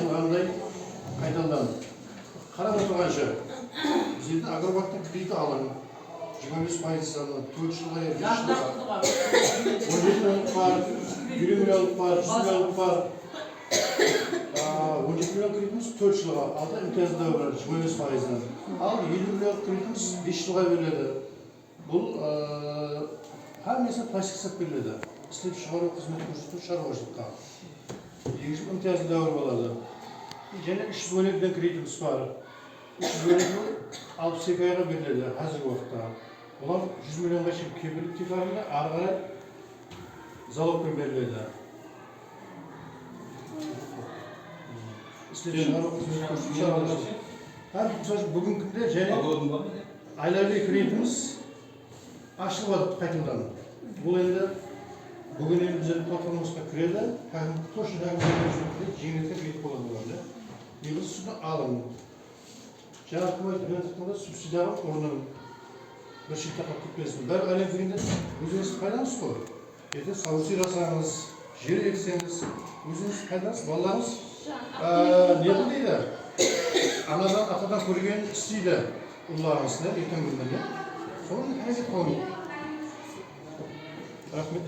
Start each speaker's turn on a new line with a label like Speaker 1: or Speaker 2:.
Speaker 1: айтылғандай қайталанды. Қарап отырғанша, бізде агробанктың кредиті алың 25% саны, 4 жылға 5 жылға 17 миллионлық бар, 20 миллионлық бар, 100 миллионлық бар. 17 миллион кредитіміз 4 жылға, алда имтиязды дәуір 25%-дан. Ал 50 миллион кредитіміз 5 жылға беріледі. Бұл hammasini pastga qisib beriladi. Ishlab chiqaruv xizmat ko'rsatuv chorvachilikqa. Екінші имтиязды дәуір болады. Және 300 бөлігден кредитіміз бар. 300 бөлігі 62 айға беріледі қазіргі уақытта. Олар 100 миллионға шейін кепілдік типарында ары қарай залогпен беріледі. Ishlab chiqaruv xizmat ko'rsatuv chorvachilik. Бүгінгі күнде және айларли кредитіміз ашылып қайтымдан. Бұл енді бүгін енді біздің платформамызға кіреді, точно жеңілдікте кредит болады оларда. Негізі суды алым. Жаңа үкімет бюджеттіңде субсидиялық орнын бір шетте қалып кетпесін. Бәрі әлем дегенде өзіңіз пайдаңыз қой. Ертең саусай жасаңыз, жер ексеңіз, өзіңіз пайдаңыз, балаларыңыз не дейді? Анадан, атадан көрген істейді ұлларыңызды ертең күнде. Соның әрекет қылың. Рахмет,